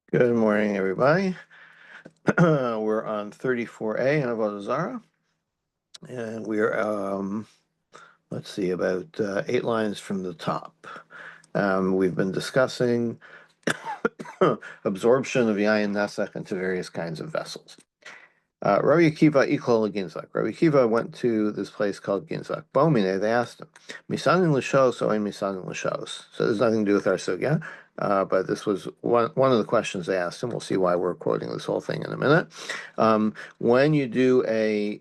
Good morning, everybody. We're on 34A in Avodah Zarah, and we're, let's see, about 8 lines from the top. We've been discussing absorption of yayin nesach into various kinds of vessels. Rabbi Akiva Ikol Ginzak. Rabbi Akiva went to this place called Ginzak. Bomine, they asked him, Misanin l'shos or Misanin l'shos? So there's nothing to do with our sugya, but this was one of the questions they asked him. We'll see why we're quoting this whole thing in a minute. When you do a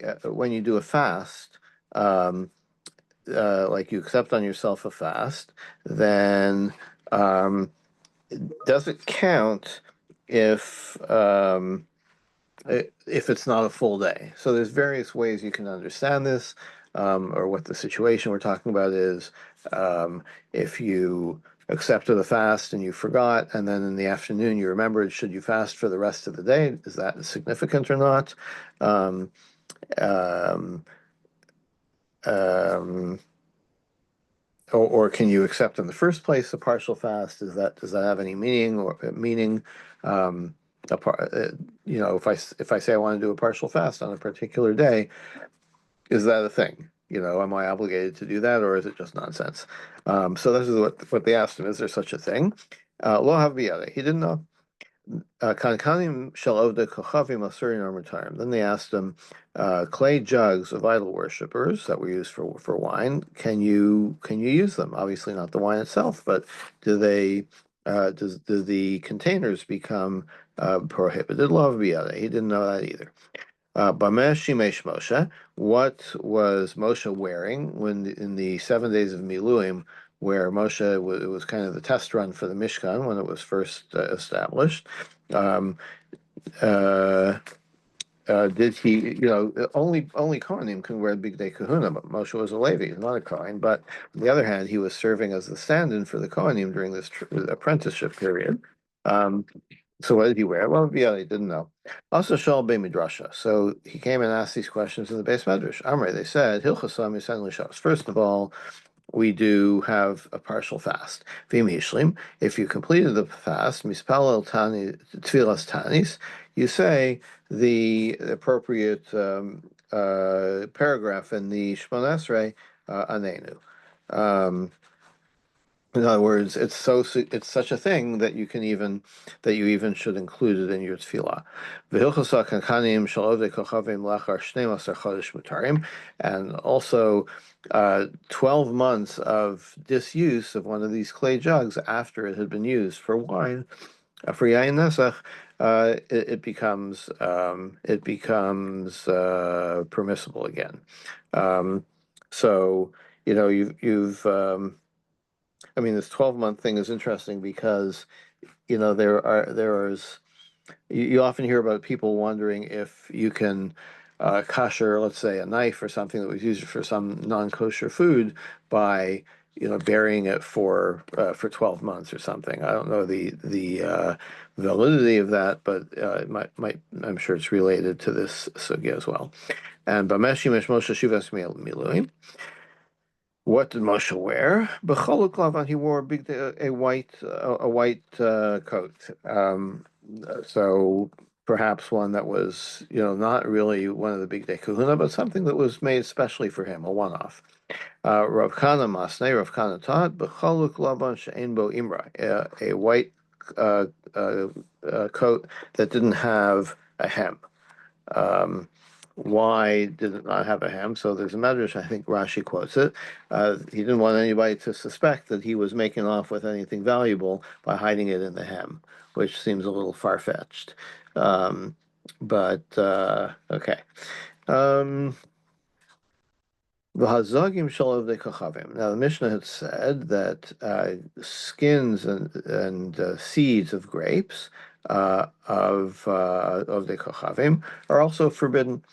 fast, like you accept on yourself a fast, then does it count if if it's not a full day? So there's various ways you can understand this, or what the situation we're talking about is. If you accepted a fast and you forgot, and then in the afternoon you remembered, should you fast for the rest of the day? Is that significant or not? Um, um, um, or can you accept in the first place a partial fast? Does that have any meaning or meaning? Um, if I say I want to do a partial fast on a particular day, is that a thing? Am I obligated to do that, or is it just nonsense? So this is what they asked him: is there such a thing? Lo havbiyade. He didn't know. Kankanim shel ovdei kochavim asurin or mutarim. Then they asked him, clay jugs of idol worshippers that were used for wine. Can you use them? Obviously not the wine itself, but do they? Do the containers become prohibited? Lo havbiyade. He didn't know that either. Bamesh Shimesh Moshe, what was Moshe wearing when in the 7 days of Miluim, where Moshe it was kind of the test run for the Mishkan when it was first established? Um, uh, did he, only Kohanim can wear big day kahuna, but Moshe was a Levi, he's not a Kohen. But on the other hand, he was serving as the stand-in for the Kohanim during this apprenticeship period. Um, so what did he wear? Well, yeah, he didn't know. Also, Shal Be Midrasha. So he came and asked these questions in the base medrash. Amre, they said, Hilchasam Yisen Lishos. First of all, we do have a partial fast. Vim Hishlim, if you completed the fast, Mispalel Tani Tfilas Tanis, you say the appropriate paragraph in the Shmon Esrei Anenu. Um, in other words, it's such a thing that you even should include it in your tefillah. And also 12 months of disuse of one of these clay jugs after it had been used for wine, for yain nesach, it becomes permissible again. So you've I mean, this 12-month thing is interesting because, you often hear about people wondering if you can kosher, let's say, a knife or something that was used for some non-kosher food by, burying it for 12 months or something. I don't know the validity of that, but I'm sure it's related to this sugya as well. And Bamesh Yemesh Moshe Shivas Miluim. What did Moshe wear? B'choluk lavan, he wore a white coat. So perhaps one that was, not really one of the big day kahuna, but something that was made especially for him, a one-off. Rav Kana Masnei, Rav Kana taught, B'choluk lavan she'en bo imra, a white coat that didn't have a hem. Um, why did it not have a hem? So there's a medrash, I think Rashi quotes it. He didn't want anybody to suspect that he was making off with anything valuable by hiding it in the hem, which seems a little far-fetched. But okay. Um, V'hazagim shalav de kachavim. Now the Mishnah had said that skins and seeds of grapes of the kachavim are also forbidden.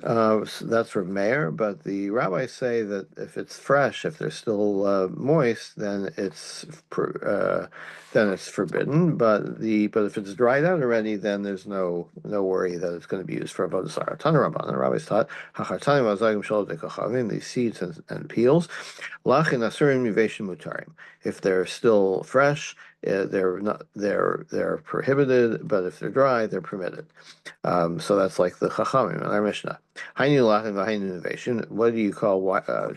So that's for Meir, but the rabbis say that if it's fresh, if they're still moist, then it's forbidden. But if it's dried out already, then there's no worry that it's going to be used for avodah zarah. Tana Rabban, the rabbis taught hachartanim v'azagim shalot dekachavim, these seeds and peels, lachin asurim miveshim mutarim. If they're still fresh, they're prohibited, but if they're dry, they're permitted. So that's like the Chachamim in our Mishnah. Hainu lachem v'hainu innovation. What do you call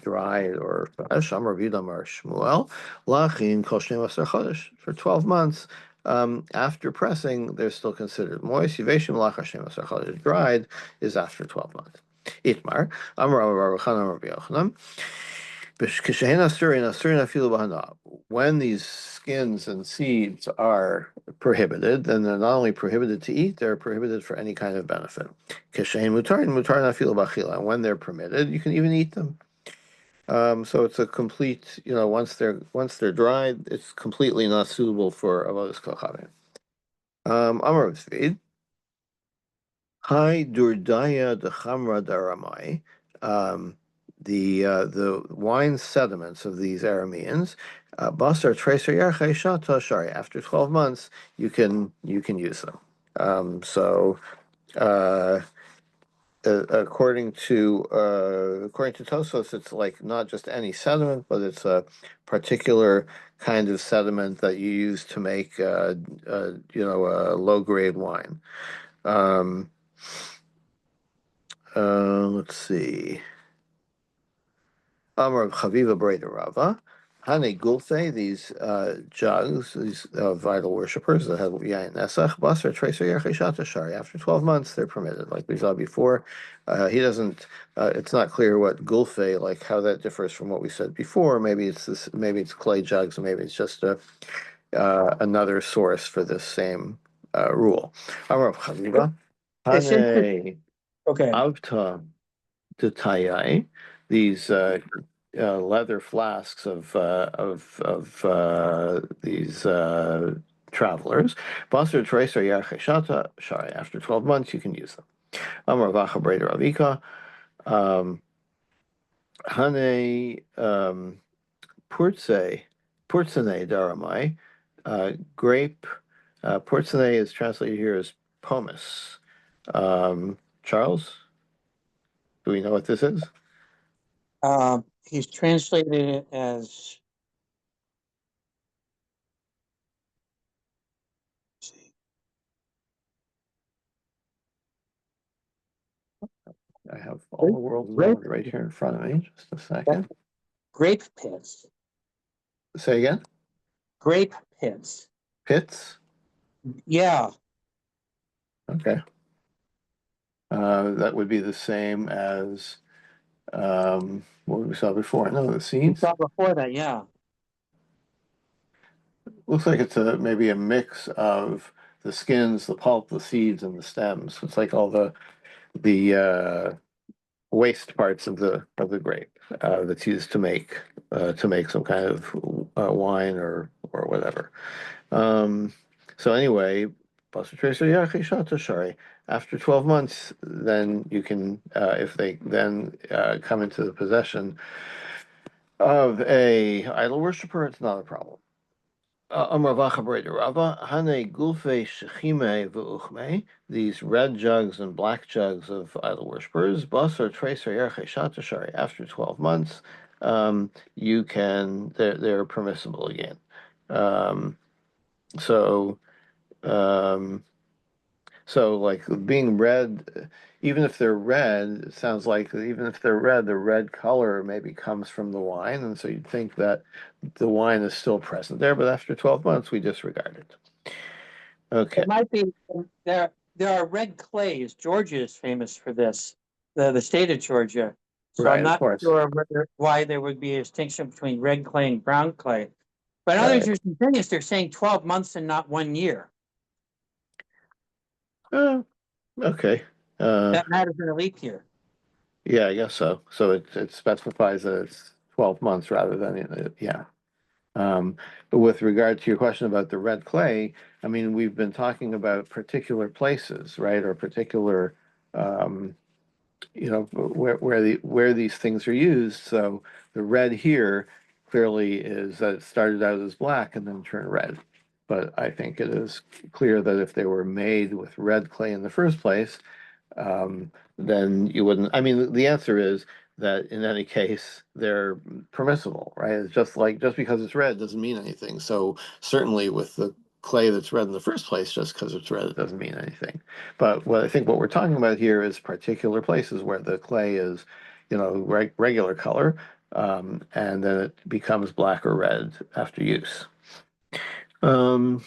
dry or fresh? Amar Vidam or Shmuel lachin kol shnei asar chodesh for 12 months. After pressing, they're still considered moist. Yiveshim lachar shnei asar chodesh. Dried is after 12 months. Itmar Amar Rav Chanan Amar Rabbi Yochanan. When these skins and seeds are prohibited, then they're not only prohibited to eat, they're prohibited for any kind of benefit. And when they're permitted, you can even eat them. So it's a complete, once they're dried, it's completely not suitable for avodas kochavim. Amar Tzvid, Hi Durdaya de Chamra Daramai. The wine sediments of these Arameans, basar tracer yarchei shata shari. After 12 months, you can use them. So according to Tosfos, it's like not just any sediment, but it's a particular kind of sediment that you use to make a low grade wine. Let's see. Amar Chaviva Breda Rava, Hane Gulfe, these jugs, these idol worshippers that have Yain Nesach, Basar, Tracer, Yercheshata Shari. After 12 months, they're permitted, like we saw before. He doesn't, it's not clear what Gulfe, like how that differs from what we said before. Maybe it's clay jugs, or maybe it's just another source for this same rule. Amar Chaviva, Hane Avta Detayai, these leather flasks of these travelers. Basar Tracer Yarcheshata Shari. After 12 months, you can use them. Amar Vacha Breder Avika. Hane Purtsene Daramai. Grape. Purtsene is translated here as pomace. Charles, do we know what this is? He's translated it as I have all the world's knowledge right here in front of me. Just a second. grape pits. Say again? Grape pits. Pits? Yeah. Okay. That would be the same as what we saw before. No, the We seeds. saw before that, yeah. Looks like it's maybe a mix of the skins, the pulp, the seeds, and the stems. It's like all the waste parts of the grape that's used to make some kind of wine or whatever. So anyway, Buster Tracer Yachishata Shari. After 12 months, then you can, if they then come into the possession of a idol worshiper, it's not a problem. These red jugs and black jugs of idol worshippers, bus or trace or shari. After 12 months, they're permissible again. So like being red, even if they're red, it sounds like even if they're red, the red color maybe comes from the wine, and so you'd think that the wine is still present there, but after 12 months, we disregard it. Okay. It might be there are red clays. Georgia is famous for this, the state of Georgia. So Right, I'm not of course. sure why there would be a distinction between red clay and brown clay. But another Right. interesting thing is they're saying 12 months and not 1 year. Okay. That matters in a leap year. Yeah, I guess so. So it specifies that it's 12 months rather than yeah. But with regard to your question about the red clay, I mean, we've been talking about particular places, right, or particular, where these things are used. So the red here clearly is that it started out as black and then turned red. But I think it is clear that if they were made with red clay in the first place, then you wouldn't. I mean, the answer is that in any case they're permissible, right? It's just because it's red doesn't mean anything. So certainly with the clay that's red in the first place, just because it's red, it doesn't mean anything. But what I think what we're talking about here is particular places where the clay is, regular color, and then it becomes black or red after use. Um,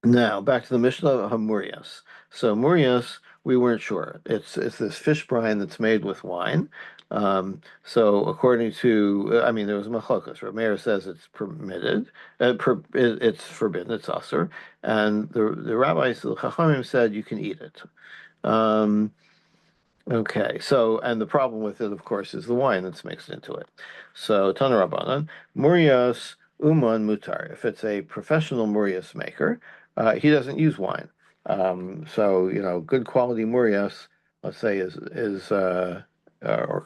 Now back to the Mishnah of Hamurias. So Murias, we weren't sure. It's this fish brine that's made with wine. So according to, I mean, there was machlokas. Rameir says it's permitted, it's forbidden, it's usher, and the rabbis, the Chachamim said you can eat it. Um, Okay, so and the problem with it, of course, is the wine that's mixed into it. So Tana Rabbanan, Murias Uman Mutar. If it's a professional Murias maker, he doesn't use wine. So good quality Murias, let's say, or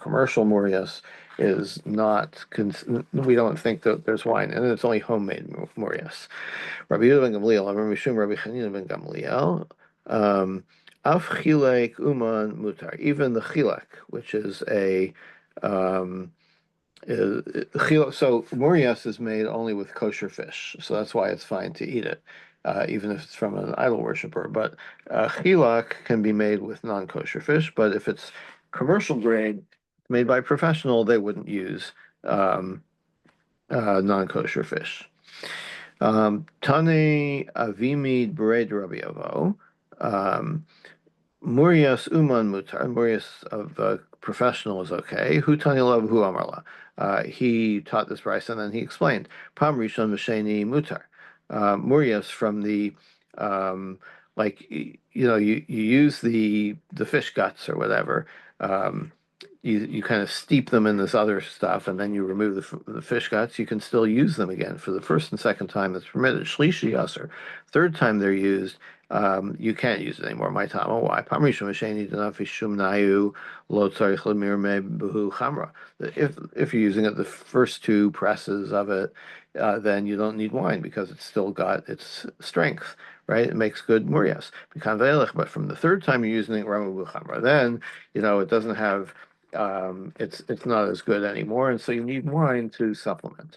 commercial Murias is not. We don't think that there's wine in it. It's only homemade Murias. Rabbi Yehuda ben Gamliel, Rabbi Mishum, Rabbi Chanina ben Gamliel. Af chilek uman mutar. Even the chilek, which is a um, so murias is made only with kosher fish, so that's why it's fine to eat it, even if it's from an idol worshiper. But chilek can be made with non-kosher fish, but if it's commercial grade, made by professional, they wouldn't use non-kosher fish. Tane avimid bered Rabbi Avo. Um, Murias Uman Mutar, Murias of the professional is okay. Hutani Love Hu Amarla. He taught this price and then he explained. Pam Rishon Mesheni Mutar. Murias from the you use the fish guts or whatever. Um, you kind of steep them in this other stuff and then you remove the fish guts. You can still use them again for the first and second time that's permitted. Shlishi Yasser. Third time they're used, you can't use it anymore. My time. Oh, why? If you're using it the first two presses of it, then you don't need wine because it's still got its strength, right? It makes good murias. But from the third time you're using it, then it doesn't have. It's not as good anymore, and so you need wine to supplement,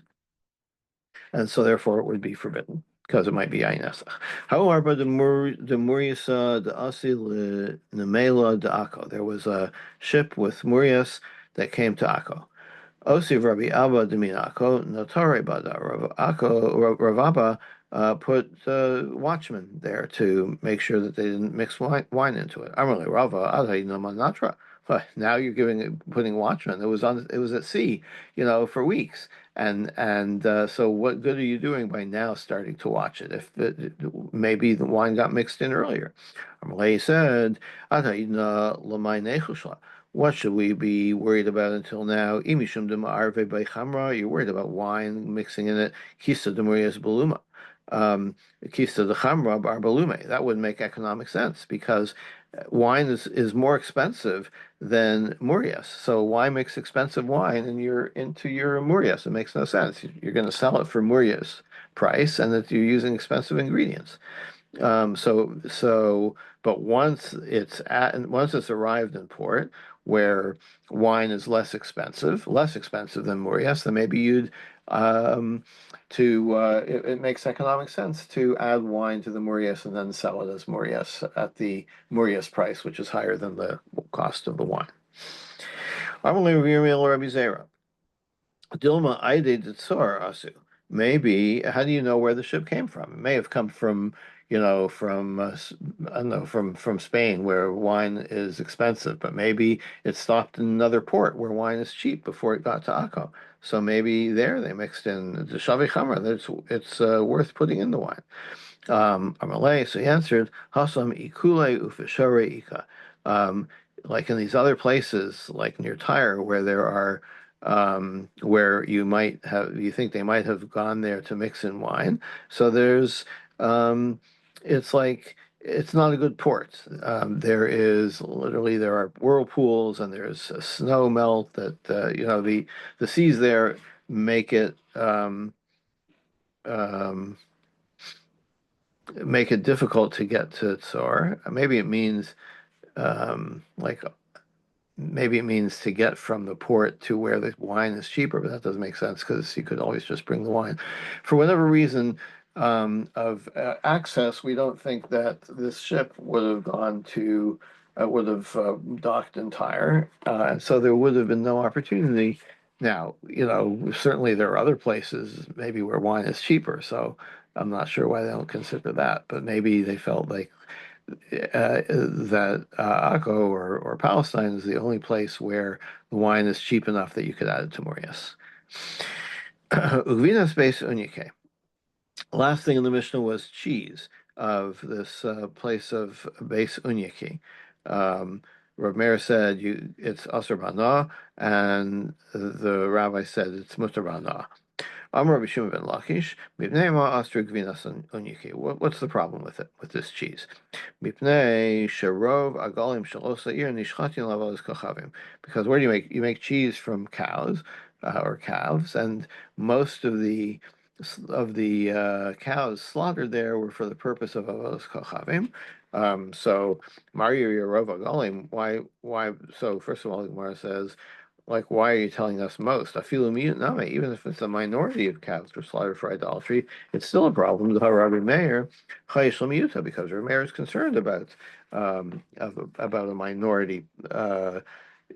and so therefore it would be forbidden because it might be ayin nesach. However, the muriasa the asil nemela de Akko. There was a ship with murias that came to Akko. Osiv Rabbi Abba Deminako, Notare Bada. Rav Abba put watchmen there to make sure that they didn't mix wine into it. Amarle Rava Adai Namanatra. Now you're putting watchmen. It was at sea, for weeks. And so what good are you doing by now starting to watch it if maybe the wine got mixed in earlier? Amalei said, "Adai na lamai nechushla." What should we be worried about until now? Imishum de ma'arve by chamra. You're worried about wine mixing in it. Kisa de murias baluma. Kisa de chamra bar balume. That wouldn't make economic sense because wine is more expensive than murias. So why mix expensive wine into your murias? It makes no sense. You're going to sell it for murias price, and that you're using expensive ingredients. But once it's arrived in port, where wine is less expensive than Murias, then maybe it makes economic sense to add wine to the Murias and then sell it as Murias at the Murias price, which is higher than the cost of the wine. Rabbi Zera. Dilma Aide Tsar Asu. Maybe, how do you know where the ship came from? It may have come from, I don't know, from Spain where wine is expensive, but maybe it stopped in another port where wine is cheap before it got to Akko. So maybe there they mixed in the Shavi Chamra. It's worth putting in the wine. Amalei, so he answered, Hasam ikule ufishore ika. Like in these other places, like near Tyre, where there are where you think they might have gone there to mix in wine. So it's like it's not a good port. There are whirlpools and there's a snow melt that the seas there make it um, make it difficult to get to Tsar. Maybe it means like maybe it means to get from the port to where the wine is cheaper, but that doesn't make sense because you could always just bring the wine. For whatever reason of access, we don't think that this ship would have gone to, would have docked in Tyre, and so there would have been no opportunity. Now, certainly there are other places maybe where wine is cheaper, so I'm not sure why they don't consider that, but maybe they felt like that Akko or Palestine is the only place where the wine is cheap enough that you could add it to Morias. Ugvina space unike. Last thing in the Mishnah was cheese of this place of base unyaki. Rav Meir said it's asur bana, and the rabbi said it's mutar bana. Amar Rabbi Shimon ben Lakish, mipnei ma asur gvinas unyaki. What's the problem with it, with this cheese? Mipnei sharov agalim shalos la'ir nishchatin lavalos kachavim. Because where do you make cheese from cows or calves, and most of the cows slaughtered there were for the purpose of avodas kachavim. So Mario Yarov agalim. Why? So first of all, the Gemara says, like, why are you telling us most? Afilu miyut name, even if it's a minority of calves were slaughtered for idolatry, it's still a problem. The Rabbi Meir chayish miyuta, because Rabbi Meir is concerned about a minority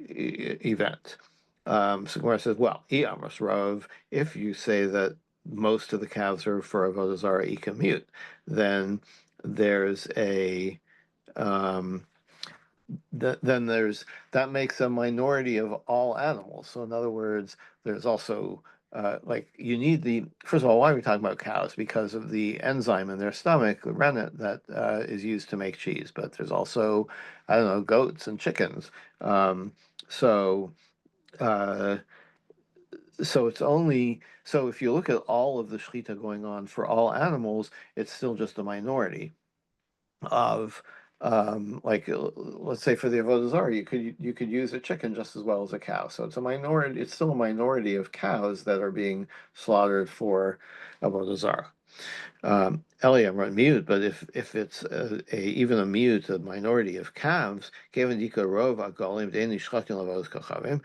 event. So Gemara says, well, Amos Rav, if you say that most of the calves are for Avodah Zarah ikamut, then there's a then there's that makes a minority of all animals. So in other words, there's also like you need first of all, why are we talking about cows? Because of the enzyme in their stomach, the rennet, that is used to make cheese. But there's also, I don't know, goats and chickens. So uh, so it's only so if you look at all of the shechita going on for all animals, it's still just a minority of like let's say for the avodah zarah, you could use a chicken just as well as a cow. So it's a minority. It's still a minority of cows that are being slaughtered for avodah zarah. Eliam run mute, but if it's even a mute, a minority of calves, given dika rov agolim deni shchatin lavos kachavim,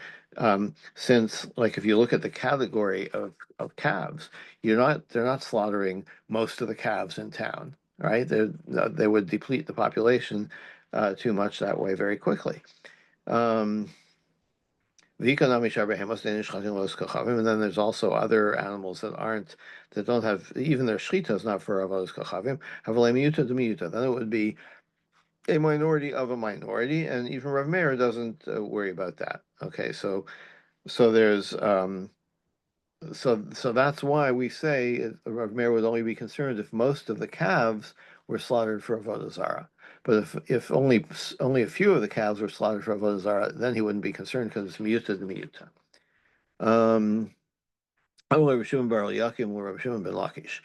since like if you look at the category of calves, they're not slaughtering most of the calves in town, right? They would deplete the population too much that way very quickly. And then there's also other animals that don't have even their shechita is not for avodas kachavim. Have a miyuta de miyuta. Then it would be a minority of a minority, and even Rav Meir doesn't worry about that. Okay, so there's so that's why we say Rav Meir would only be concerned if most of the calves were slaughtered for avodah zarah. But if only a few of the calves were slaughtered for avodah zarah, then he wouldn't be concerned because it's miyuta de miyuta. Rabbi Shimon bar Eliakim or Rabbi Shimon ben Lakish.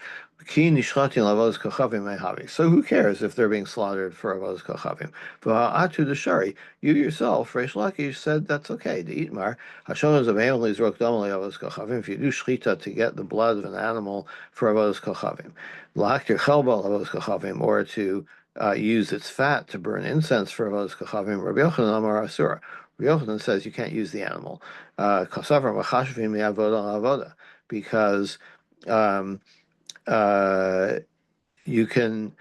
Ki nishchatin lavodas kachavim mehavi. So who cares if they're being slaughtered for avodas kachavim? V'ha'atu d'shari. You yourself, Reish Lakish, said that's okay. The itmar hashon is avail lizrok dam le'avodas kachavim. If you do shchita to get the blood of an animal for avodas kachavim, l'haktir chelba avodas kachavim, or to use its fat to burn incense for avodas kachavim. Rabbi Yochanan amar asura. Rabbi Yochanan says you can't use the animal. Kasavar machashvim me'avodah avodah, because uh, you can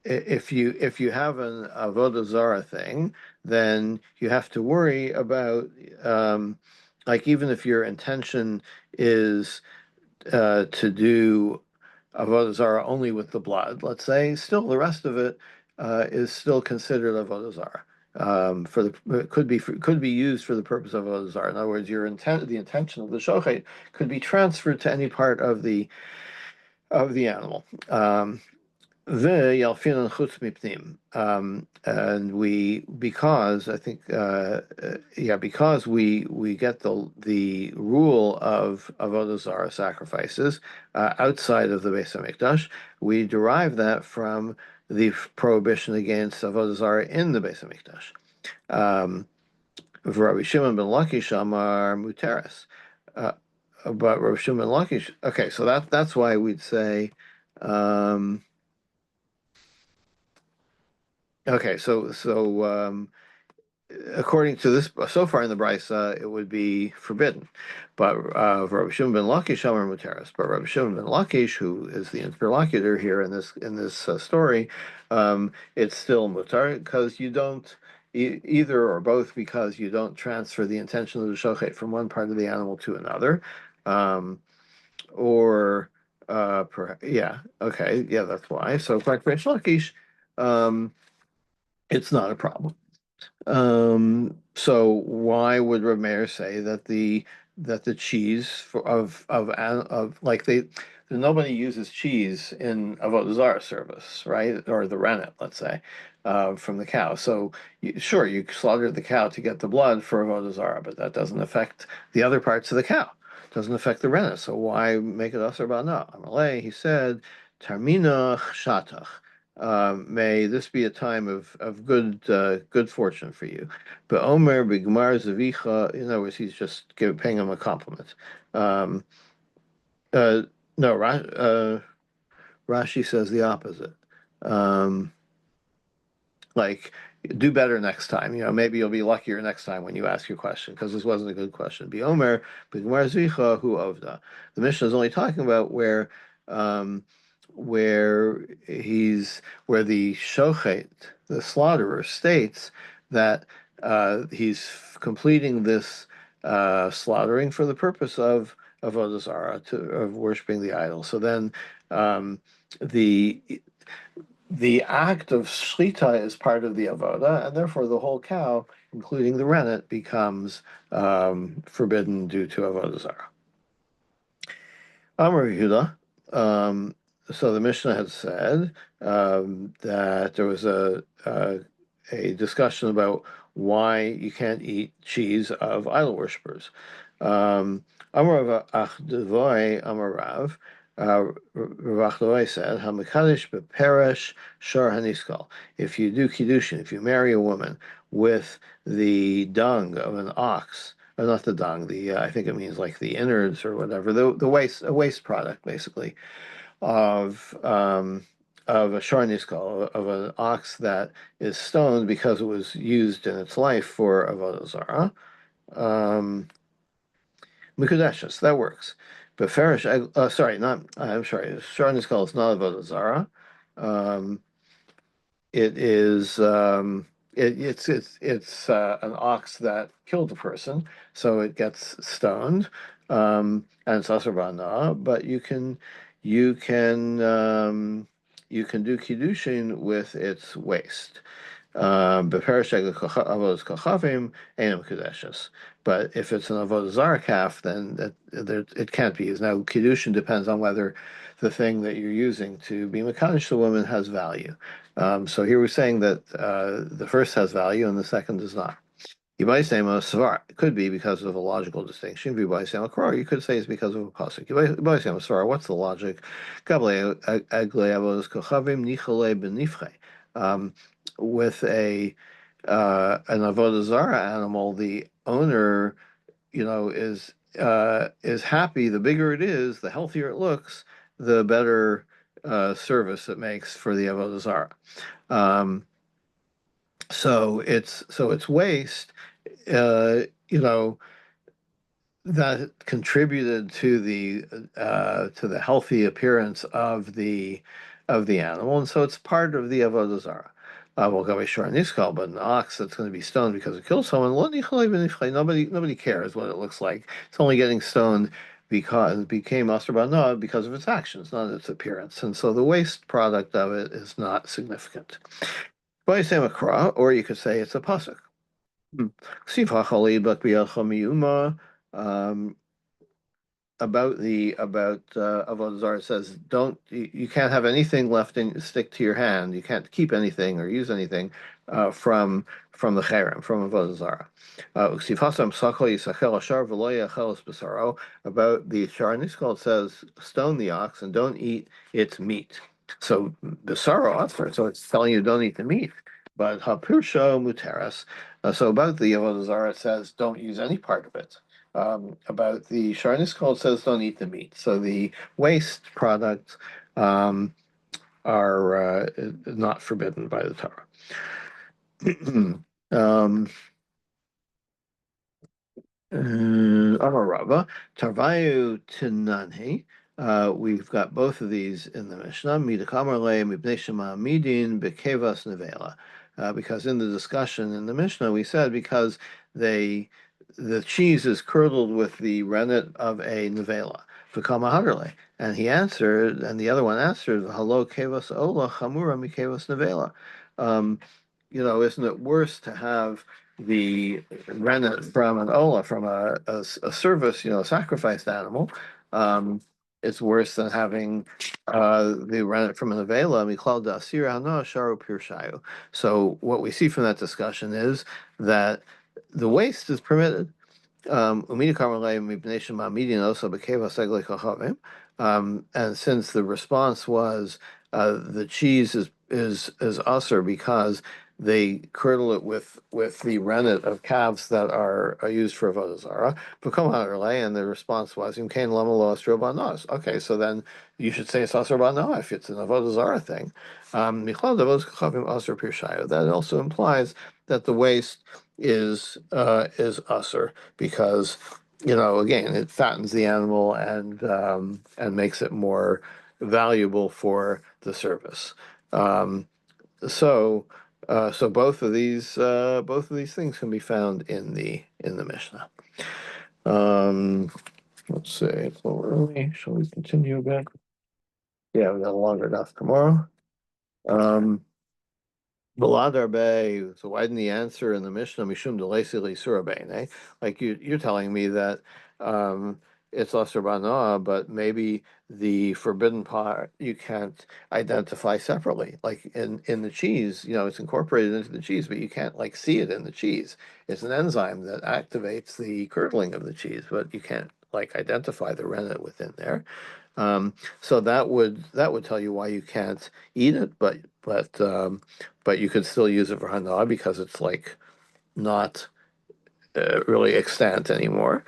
if you have an avodah zarah thing, then you have to worry about like even if your intention is to do avodah zarah only with the blood, let's say, still the rest of it is still considered avodah zarah. For the it could be used for the purpose of avodah zarah. In other words, the intention of the shochet could be transferred to any part of the animal. The yalfinan chutz mipnim, and because I think because we get the rule of avodah zarah sacrifices outside of the Beis Hamikdash, we derive that from the prohibition against avodah zarah in the Beis Hamikdash. Rabbi Shimon ben Lakish amar muteres, but Rabbi Shimon ben Lakish. Okay, so that's why we'd say. Okay, so according to this, so far in the Brisa, it would be forbidden. But Rabbi Shimon ben Lakish Amar Muteris. But Rabbi Shimon ben Lakish, who is the interlocutor here in this story, it's still mutar because you don't either or both, because you don't transfer the intention of the shochet from one part of the animal to another, um, or yeah, okay, yeah, that's why. So, like Reish Lakish, um, it's not a problem. So why would Rav Meir say that the cheese of like nobody uses cheese in Avodah Zarah service, right? Or the rennet, let's say, from the cow. So sure, you slaughter the cow to get the blood for Avodah Zarah, but that doesn't affect the other parts of the cow. Doesn't affect the rennet. So why make it usher bana? Amalei, he said, Tarmina shatach. May this be a time of good fortune for you. But Omer Bigmar Zavicha, in other words, he's just paying him a compliment. Um, uh, no, Rashi says the opposite. Um, like, do better next time. Maybe you'll be luckier next time when you ask your question, because this wasn't a good question. Be Omer, B'Gemar Zvicha, Hu Ovda. The Mishnah is only talking about where where the shochet, the slaughterer, states that he's completing this slaughtering for the purpose of Avodah Zarah, of worshiping the idol. So then the the act of shechita is part of the avoda, and therefore the whole cow, including the rennet, becomes forbidden due to avodah zarah. Amar Yehuda. So the Mishnah had said that there was a discussion about why you can't eat cheese of idol worshippers. Amar Achdavoy Amar Rav. Rav Achdavoy said, "Hamikadosh beperesh shor haniskal." If you do kiddushin, if you marry a woman with the dung of an ox, not the dung, the I think it means like the innards or whatever, the waste, a waste product basically of a sharniskal, of an ox that is stoned because it was used in its life for avodah zarah. Mikudeshes, that works. But farish, sorry, not I'm sorry, sharniskal is not avodah zarah. Um, it is it's an ox that killed a person, so it gets stoned, and it's asur, but you can do kiddushin with its waste. Beperesheg avodas kachavim einam kedeshes. But if it's an avodah zarah calf, then it can't be used. Now, kiddushin depends on whether the thing that you're using to be mekadosh the woman has value. So here we're saying that the first has value and the second does not. You might say Svar. It could be because of a logical distinction. You might say Makrar. You could say it's because of a pasuk. You might say Svar. What's the logic? With an avodah zarah animal, the owner, is happy. The bigger it is, the healthier it looks, the better service it makes for the avodah zarah. So it's waste, you know, that contributed to the healthy appearance of the animal, and so it's part of the avodah zarah. Well, Gabi Shor Niskal, but an ox that's going to be stoned because it killed someone, nobody cares what it looks like. It's only getting stoned because it became Asr B'Nah because of its actions, not its appearance, and so the waste product of it is not significant. But you say makra, or you could say it's a pasuk. Ksiv hachali bak biyalcha miyuma. Um, about Avodah Zarah says you can't have anything left in stick to your hand. You can't keep anything or use anything from the cherem, from Avodah Zarah. Ksiv hasam sakol yisachel ashar v'lo yachel es basaro. About the Shar Niskal, it says stone the ox and don't eat its meat. So basaro, so it's telling you don't eat the meat. But hapirsho muteras. So about the Avodah Zarah, it says don't use any part of it. About the Sharnis code says don't eat the meat. So the waste products are not forbidden by the Torah. um, Amarava, Tarvayu Tinanhi. We've got both of these in the Mishnah. Midakamarle, Mibnei Shema Midin, Bekevas Nevela. Because in the discussion in the Mishnah, we said because the cheese is curdled with the rennet of a nevela. V'kama and he answered, and the other one answered, Hello, Kevas Ola, Chamura Mikevas Nevela. Um, isn't it worse to have the rennet from an ola, from a service, a sacrificed animal? It's worse than having the rennet from an avela, miklal da'asir hana sharu pirshayu. So what we see from that discussion is that the waste is permitted. And since the response was the cheese is usher because they curdle it with the rennet of calves that are used for avodah zarah, and the response was okay, so then you should say it's usher bana if it's an avodah zarah thing. That also implies that the waste is usher because again it fattens the animal and makes it more valuable for the service. Um, so so both of these things can be found in the Mishnah. Let's see, it's a little early. Shall we continue a bit? Yeah, we got a longer enough tomorrow. Baladar Bay, so why didn't he answer in the Mishnah Mishum Delesili Surabain, eh? Like you're telling me that it's Asur Bana, but maybe the forbidden part you can't identify separately. Like in the cheese, it's incorporated into the cheese, but you can't like see it in the cheese. It's an enzyme that activates the curdling of the cheese, but you can't like identify the rennet within there. So that would tell you why you can't eat it, but you could still use it for hana because it's like not really extant anymore.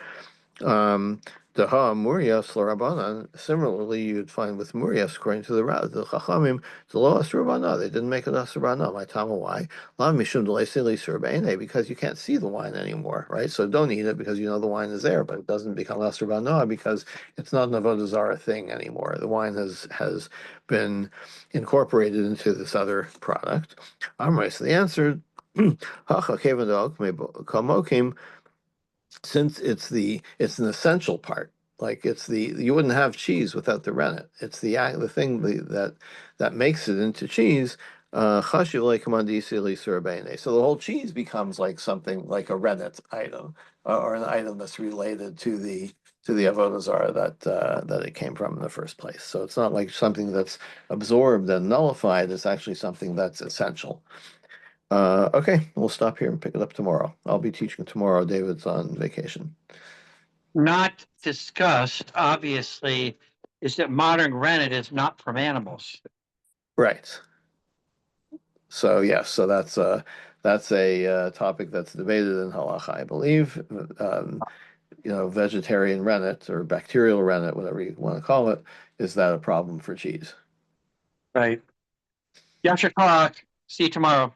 The ha murias l'rabanan. Similarly, you'd find with murias, according to the chachamim, the lo asur they didn't make it asur bana. My tama why? La mishum d'leisili surbeine, because you can't see the wine anymore, right? So don't eat it because you know the wine is there, but it doesn't become asur bana because it's not an avodah zarah thing anymore. The wine has been incorporated into this other product. Amray, so the answer, hacha kevadok kamokim, since it's an essential part, like you wouldn't have cheese without the rennet. It's the thing that makes it into cheese. Chashiv like commandisi surabene. So the whole cheese becomes like something like a rennet item, or an item that's related to the avodah zarah that it came from in the first place. So it's not like something that's absorbed and nullified. It's actually something that's essential. Okay, we'll stop here and pick it up tomorrow. I'll be teaching tomorrow. David's on vacation. Not discussed, obviously, is that modern rennet is not from animals. Right. So yes, so that's a topic that's debated in halacha, I believe. Vegetarian rennet or bacterial rennet, whatever you want to call it, is that a problem for cheese? Right. Yasher Clark. See you tomorrow.